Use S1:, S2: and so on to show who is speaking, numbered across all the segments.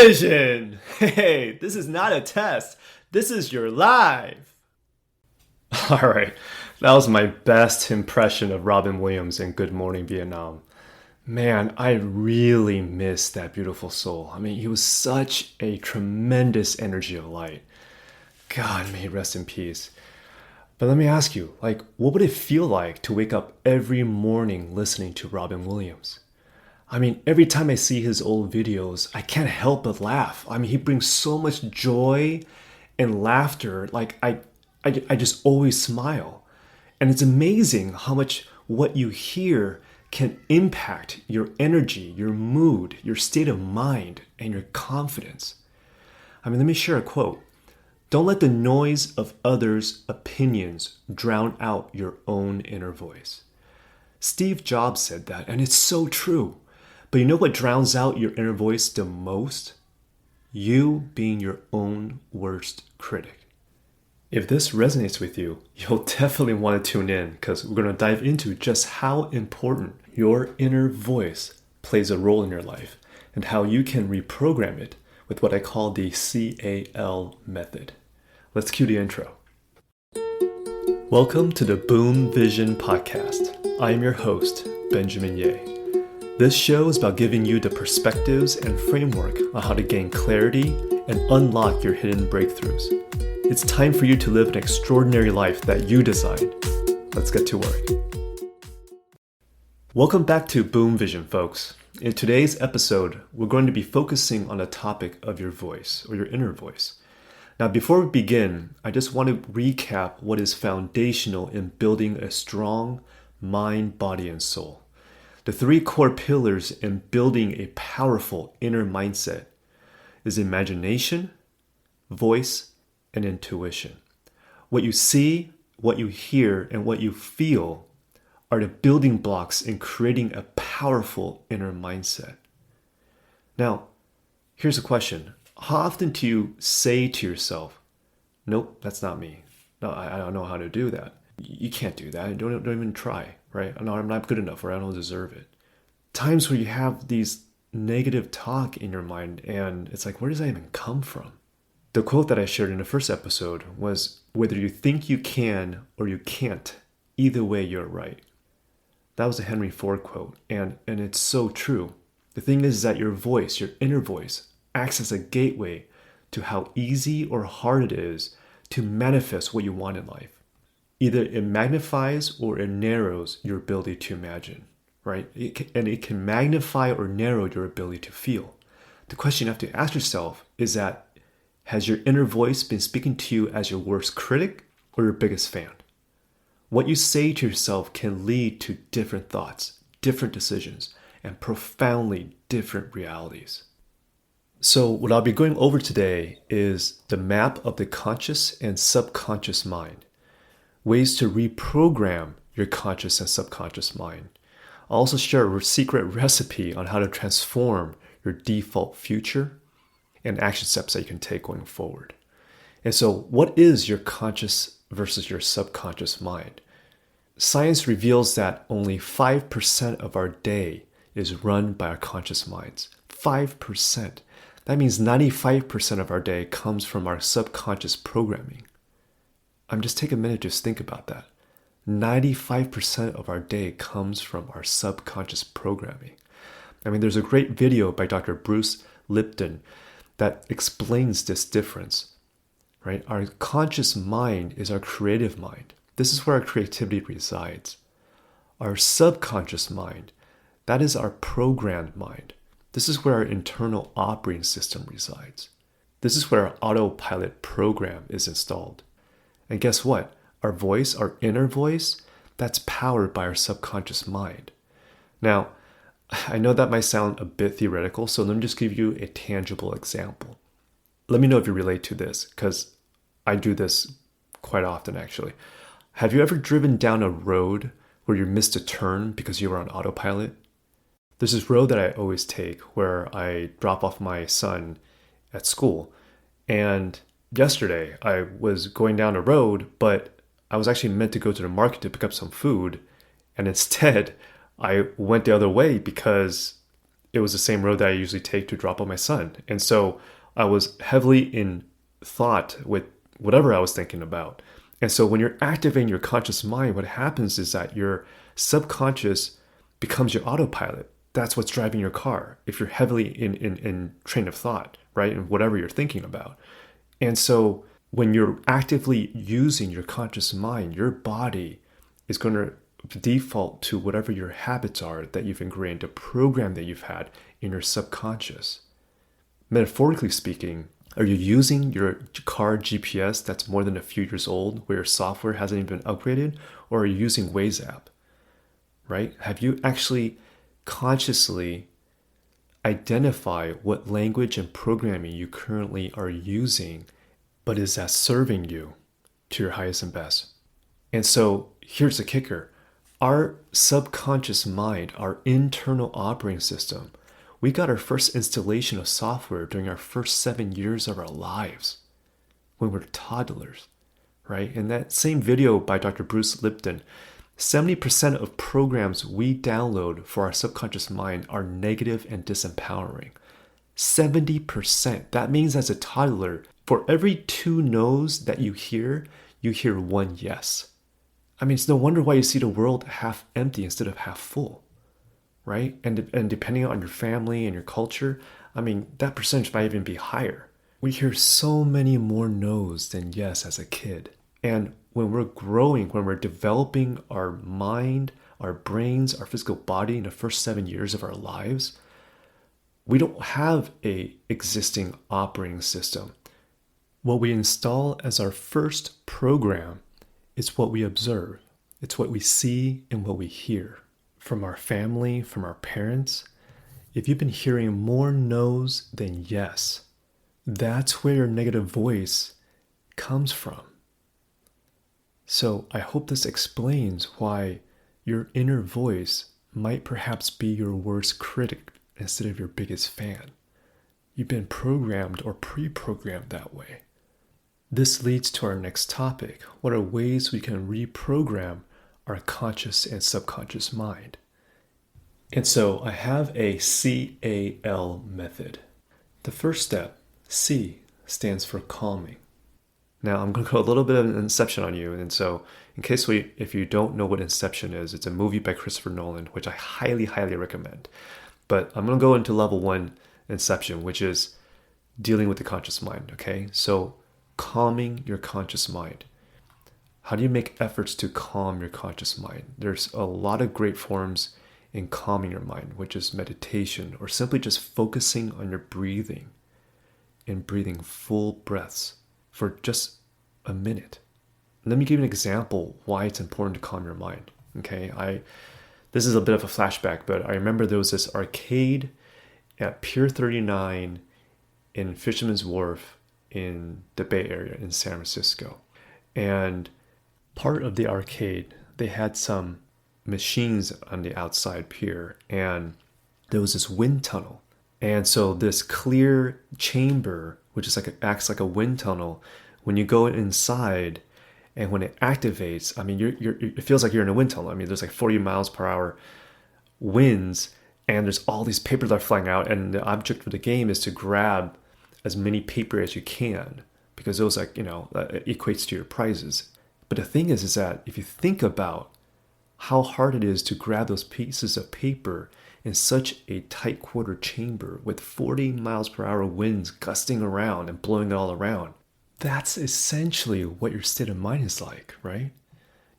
S1: Vision! Hey, this is not a test. This is your live. Alright, that was my best impression of Robin Williams in Good Morning Vietnam. Man, I really miss that beautiful soul. I mean, he was such a tremendous energy of light. God, may he rest in peace. But let me ask you, what would it feel like to wake up every morning listening to Robin Williams? I mean, every time I see his old videos, I can't help but laugh. I mean, he brings so much joy and laughter. I just always smile. And it's amazing how much what you hear can impact your energy, your mood, your state of mind, and your confidence. I mean, let me share a quote. Don't let the noise of others' opinions drown out your own inner voice. Steve Jobs said that, and it's so true. But you know what drowns out your inner voice the most? You being your own worst critic. If this resonates with you, you'll definitely want to tune in because we're going to dive into just how important your inner voice plays a role in your life and how you can reprogram it with what I call the CAL method. Let's cue the intro. Welcome to the Boom Vision Podcast. I am your host, Benjamin Ye. This show is about giving you the perspectives and framework on how to gain clarity and unlock your hidden breakthroughs. It's time for you to live an extraordinary life that you design. Let's get to work. Welcome back to Boom Vision, folks. In today's episode, we're going to be focusing on the topic of your voice or your inner voice. Now, before we begin, I just want to recap what is foundational in building a strong mind, body, and soul. The three core pillars in building a powerful inner mindset is imagination, voice, and intuition. What you see, what you hear, and what you feel are the building blocks in creating a powerful inner mindset. Now, here's a question. How often do you say to yourself, nope, that's not me. No, I don't know how to do that. You can't do that. Don't even try, right? No, I'm not good enough or I don't deserve it. Times where you have these negative talk in your mind and it's like, where does that even come from? The quote that I shared in the first episode was, whether you think you can or you can't, either way you're right. That was a Henry Ford quote and it's so true. The thing is that your voice, your inner voice, acts as a gateway to how easy or hard it is to manifest what you want in life. Either it magnifies or it narrows your ability to imagine, right? It can magnify or narrow your ability to feel. The question you have to ask yourself is that, has your inner voice been speaking to you as your worst critic or your biggest fan? What you say to yourself can lead to different thoughts, different decisions, and profoundly different realities. So what I'll be going over today is the map of the conscious and subconscious mind. Ways to reprogram your conscious and subconscious mind. I'll also share a secret recipe on how to transform your default future and action steps that you can take going forward. And so, what is your conscious versus your subconscious mind? Science reveals that only 5% of our day is run by our conscious minds. 5%. That means 95% of our day comes from our subconscious programming. Just take a minute to just think about that. 95% of our day comes from our subconscious programming. I mean, there's a great video by Dr. Bruce Lipton that explains this difference, right? Our conscious mind is our creative mind. This is where our creativity resides. Our subconscious mind, that is our programmed mind. This is where our internal operating system resides. This is where our autopilot program is installed. And guess what? Our voice, our inner voice, that's powered by our subconscious mind. Now, I know that might sound a bit theoretical, so let me just give you a tangible example. Let me know if you relate to this, because I do this quite often actually. Have you ever driven down a road where you missed a turn because you were on autopilot? There's this road that I always take where I drop off my son at school, and yesterday, I was going down a road, but I was actually meant to go to the market to pick up some food. And instead, I went the other way because it was the same road that I usually take to drop off my son. And so I was heavily in thought with whatever I was thinking about. And so when you're activating your conscious mind, what happens is that your subconscious becomes your autopilot. That's what's driving your car if you're heavily in train of thought, right? And whatever you're thinking about. And so when you're actively using your conscious mind, your body is going to default to whatever your habits are that you've ingrained, a program that you've had in your subconscious. Metaphorically speaking, are you using your car GPS that's more than a few years old where your software hasn't even been upgraded? Or are you using Waze app, right? Have you actually consciously identify what language and programming you currently are using, but is that serving you to your highest and best? And so here's the kicker. Our subconscious mind, our internal operating system, we got our first installation of software during our first 7 years of our lives when we were toddlers, right? In that same video by Dr. Bruce Lipton, 70% of programs we download for our subconscious mind are negative and disempowering. 70%. That means as a toddler, for every 2 no's that you hear 1 yes. I mean, it's no wonder why you see the world half empty instead of half full, right? And depending on your family and your culture, I mean, that percentage might even be higher. We hear so many more no's than yes as a kid. And when we're growing, when we're developing our mind, our brains, our physical body in the first 7 years of our lives, we don't have a existing operating system. What we install as our first program is what we observe. It's what we see and what we hear from our family, from our parents. If you've been hearing more no's than yes, that's where your negative voice comes from. So I hope this explains why your inner voice might perhaps be your worst critic instead of your biggest fan. You've been programmed or pre-programmed that way. This leads to our next topic. What are ways we can reprogram our conscious and subconscious mind? And so I have a CAL method. The first step, C, stands for calming. Now I'm going to go a little bit of an Inception on you. And so if you don't know what Inception is, it's a movie by Christopher Nolan, which I highly, highly recommend. But I'm going to go into level 1 Inception, which is dealing with the conscious mind, okay? So calming your conscious mind. How do you make efforts to calm your conscious mind? There's a lot of great forms in calming your mind, which is meditation or simply just focusing on your breathing and breathing full breaths for just a minute. Let me give you an example why it's important to calm your mind. Okay, this is a bit of a flashback, but I remember there was this arcade at Pier 39 in Fisherman's Wharf in the Bay Area in San Francisco. And part of the arcade, they had some machines on the outside pier, and there was this wind tunnel. And so this clear chamber, which is acts like a wind tunnel, when you go inside and when it activates, I mean, it feels like you're in a wind tunnel. I mean, there's like 40 miles per hour winds, and there's all these papers that are flying out, and the object of the game is to grab as many paper as you can, because those equates to your prizes. But the thing is that if you think about how hard it is to grab those pieces of paper in such a tight quarter chamber with 40 miles per hour winds gusting around and blowing it all around, that's essentially what your state of mind is like, right?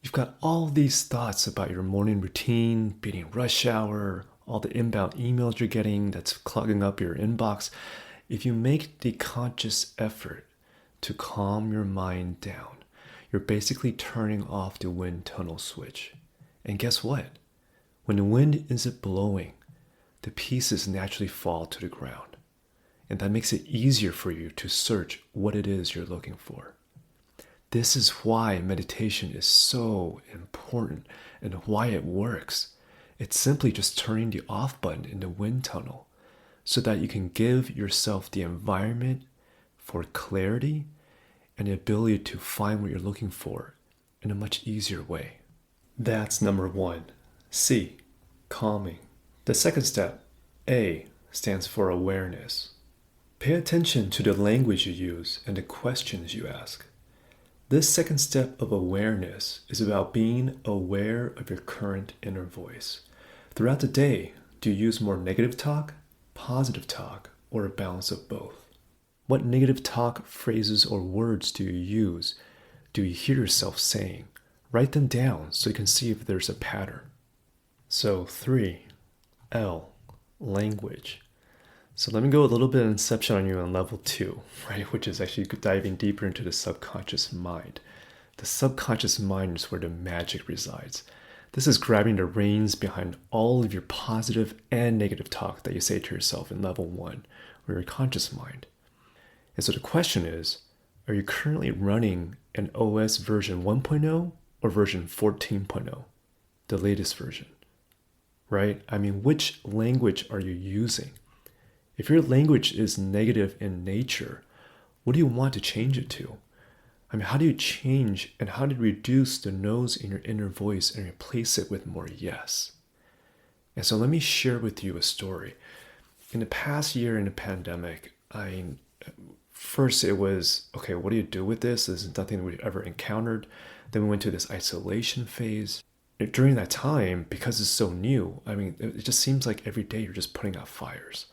S1: You've got all these thoughts about your morning routine, beating rush hour, all the inbound emails you're getting that's clogging up your inbox. If you make the conscious effort to calm your mind down, you're basically turning off the wind tunnel switch. And guess what? When the wind isn't blowing, the pieces naturally fall to the ground. And that makes it easier for you to search what it is you're looking for. This is why meditation is so important and why it works. It's simply just turning the off button in the wind tunnel so that you can give yourself the environment for clarity and the ability to find what you're looking for in a much easier way. That's number 1. C, calming. The second step, A stands for awareness. Pay attention to the language you use and the questions you ask. This second step of awareness is about being aware of your current inner voice. Throughout the day, do you use more negative talk, positive talk, or a balance of both? What negative talk, phrases, or words do you use? Do you hear yourself saying? Write them down so you can see if there's a pattern. So 3, L, language. So let me go a little bit of inception on you on level 2, right? Which is actually diving deeper into the subconscious mind. The subconscious mind is where the magic resides. This is grabbing the reins behind all of your positive and negative talk that you say to yourself in level 1, or your conscious mind. And so the question is, are you currently running an OS version 1.0 or version 14.0, the latest version, right? I mean, which language are you using? If your language is negative in nature, what do you want to change it to? I mean, how do you change and how do you reduce the no's in your inner voice and replace it with more yes? And so let me share with you a story. In the past year in the pandemic, first it was, okay, what do you do with this? This is nothing we've ever encountered. Then we went to this isolation phase. During that time, because it's so new, I mean, it just seems like every day you're just putting out fires.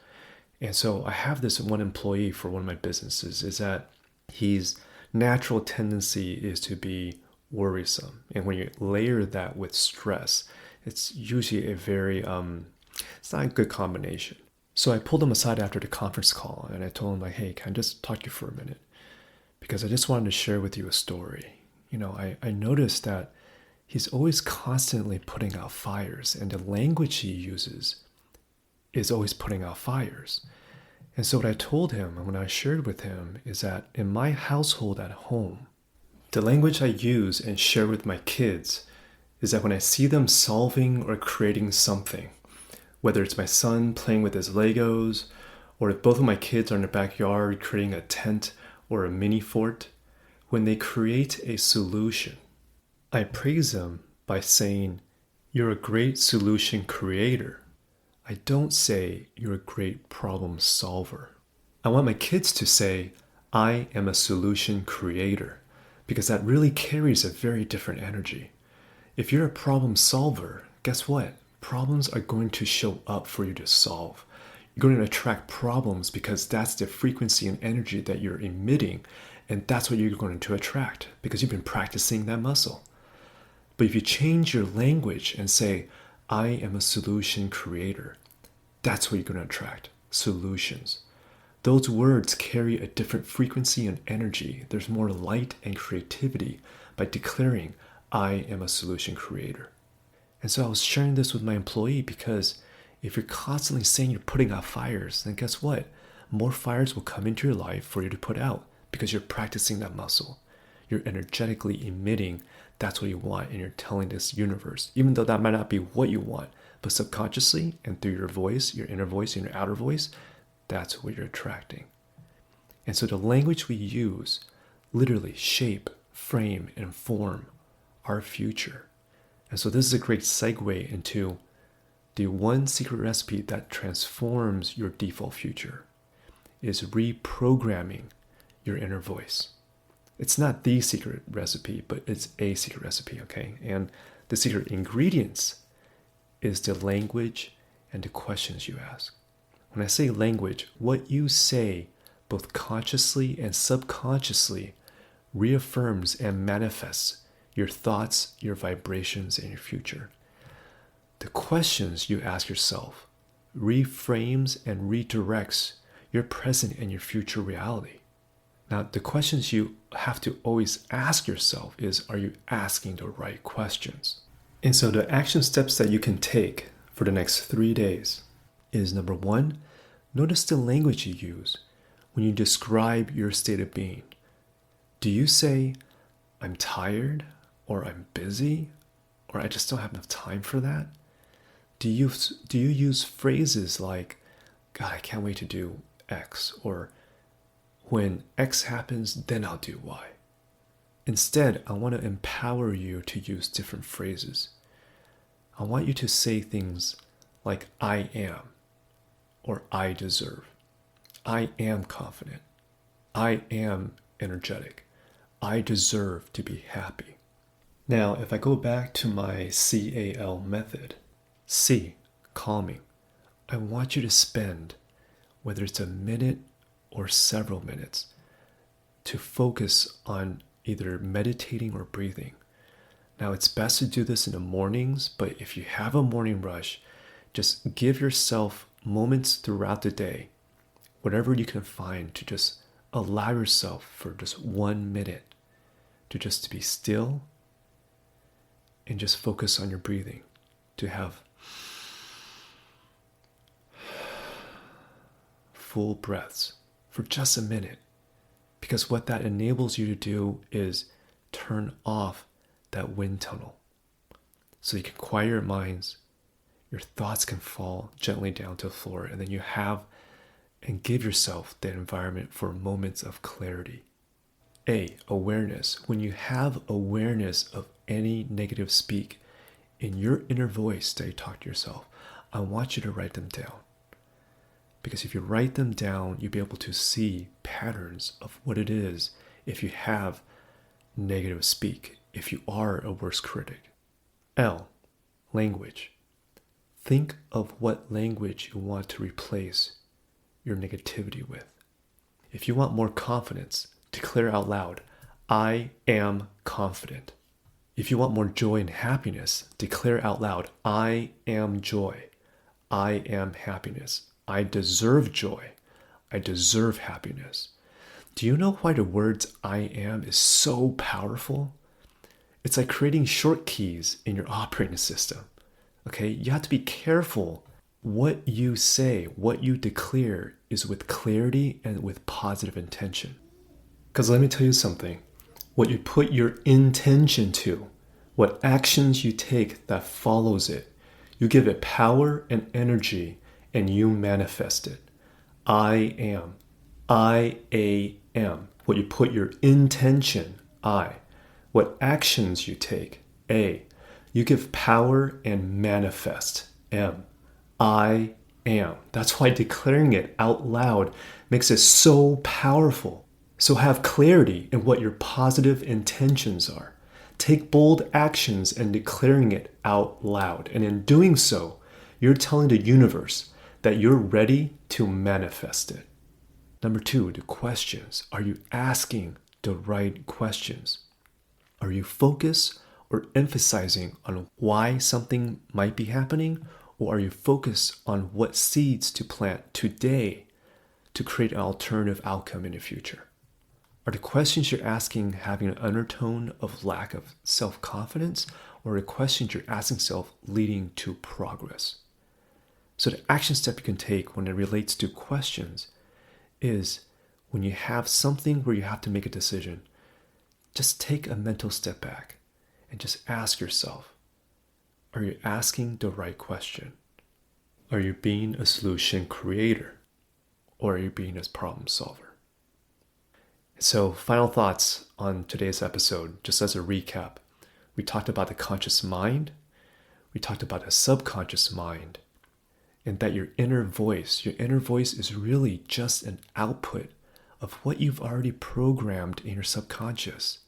S1: And so I have this one employee for one of my businesses is that his natural tendency is to be worrisome. And when you layer that with stress, it's usually a very, it's not a good combination. So I pulled him aside after the conference call and I told him like, hey, can I just talk to you for a minute? Because I just wanted to share with you a story. You know, I noticed that he's always constantly putting out fires and the language he uses is always putting out fires. And so what I told him and when I shared with him is that in my household at home, the language I use and share with my kids is that when I see them solving or creating something, whether it's my son playing with his Legos, or if both of my kids are in the backyard creating a tent or a mini fort, when they create a solution, I praise them by saying, "You're a great solution creator." I don't say, "You're a great problem solver." I want my kids to say, "I am a solution creator," because that really carries a very different energy. If you're a problem solver, guess what? Problems are going to show up for you to solve. You're going to attract problems because that's the frequency and energy that you're emitting, and that's what you're going to attract because you've been practicing that muscle. But if you change your language and say, "I am a solution creator," that's what you're going to attract, solutions. Those words carry a different frequency and energy. There's more light and creativity by declaring, "I am a solution creator." And so I was sharing this with my employee because if you're constantly saying you're putting out fires, then guess what? More fires will come into your life for you to put out because you're practicing that muscle. You're energetically emitting that's what you want and you're telling this universe, even though that might not be what you want, but subconsciously and through your voice, your inner voice and your outer voice, that's what you're attracting. And so the language we use literally shape, frame, and form our future. And so this is a great segue into the one secret recipe that transforms your default future is reprogramming your inner voice. It's not the secret recipe, but it's a secret recipe, okay? And the secret ingredients is the language and the questions you ask. When I say language, what you say, both consciously and subconsciously, reaffirms and manifests your thoughts, your vibrations, and your future. The questions you ask yourself reframes and redirects your present and your future reality. Now, the questions you have to always ask yourself is, are you asking the right questions? And so the action steps that you can take for the next 3 days is number 1, notice the language you use when you describe your state of being. Do you say, "I'm tired," or "I'm busy," or "I just don't have enough time for that"? Do you use phrases like, "God, I can't wait to do X," or "When X happens, then I'll do Y"? Instead, I want to empower you to use different phrases. I want you to say things like "I am," or I deserve. I am confident. I am energetic. I deserve to be happy. Now, if I go back to my CAL method, C, calming, I want you to spend, whether it's a minute or several minutes, to focus on either meditating or breathing. Now, it's best to do this in the mornings, but if you have a morning rush, just give yourself moments throughout the day, whatever you can find, to just allow yourself for just 1 minute to be still and just focus on your breathing, to have full breaths for just a minute. Because what that enables you to do is turn off that wind tunnel. So you can quiet your minds, your thoughts can fall gently down to the floor, and then you have and give yourself the environment for moments of clarity. A, awareness. When you have awareness of any negative speak in your inner voice that you talk to yourself, I want you to write them down. Because if you write them down, you'll be able to see patterns of what it is if you have negative speak, if you are a worse critic. L, language. Think of what language you want to replace your negativity with. If you want more confidence, declare out loud, I am confident. If you want more joy and happiness, declare out loud, I am joy. I am happiness. I deserve joy. I deserve happiness. Do you know why the words I am is so powerful? It's like creating short keys in your operating system. Okay, you have to be careful. What you say, what you declare is with clarity and with positive intention. Because let me tell you something. What you put your intention to, what actions you take that follows it, you give it power and energy and you manifest it. I am. I-A-M. What you put your intention, I. What actions you take, A. You give power and manifest, M. I am. That's why declaring it out loud makes it so powerful. So have clarity in what your positive intentions are. Take bold actions and declaring it out loud. And in doing so, you're telling the universe that you're ready to manifest it. Number 2, the questions. Are you asking the right questions? Are you focused or emphasizing on why something might be happening? Or are you focused on what seeds to plant today to create an alternative outcome in the future? Are the questions you're asking having an undertone of lack of self-confidence, or are the questions you're asking yourself leading to progress? So the action step you can take when it relates to questions is when you have something where you have to make a decision, just take a mental step back and just ask yourself, are you asking the right question? Are you being a solution creator, or are you being a problem solver? So, final thoughts on today's episode, just as a recap. We talked about the conscious mind, we talked about the subconscious mind, and that your inner voice is really just an output of what you've already programmed in your subconscious.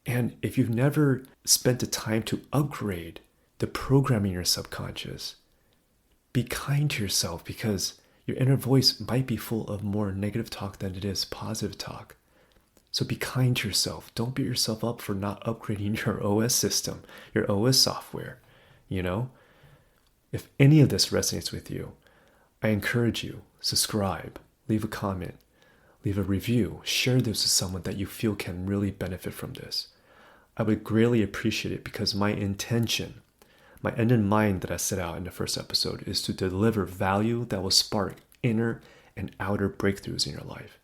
S1: And if you've never spent the time to upgrade the programming in your subconscious, be kind to yourself, because your inner voice might be full of more negative talk than it is positive talk. So be kind to yourself. Don't beat yourself up for not upgrading your OS system, your OS software. If any of this resonates with you, I encourage you, subscribe, leave a comment, leave a review, share this with someone that you feel can really benefit from this. I would greatly appreciate it, because my intention, my end in mind that I set out in the first episode, is to deliver value that will spark inner and outer breakthroughs in your life.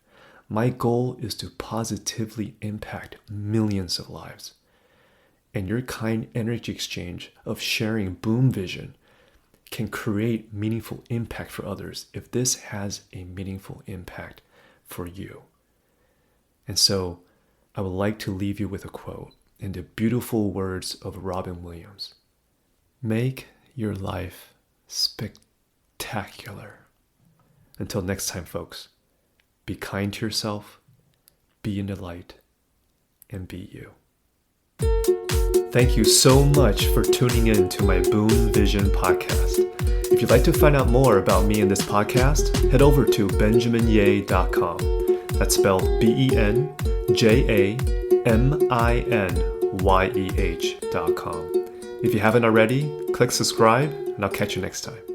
S1: My goal is to positively impact millions of lives. And your kind energy exchange of sharing Boom Vision can create meaningful impact for others if this has a meaningful impact for you. And so I would like to leave you with a quote in the beautiful words of Robin Williams. Make your life spectacular. Until next time, folks, be kind to yourself, be in the light, and be you. Thank you so much for tuning in to my Boom Vision podcast. If you'd like to find out more about me and this podcast, head over to benjaminyeh.com. That's spelled BenjaminYeh.com. If you haven't already, click subscribe, and I'll catch you next time.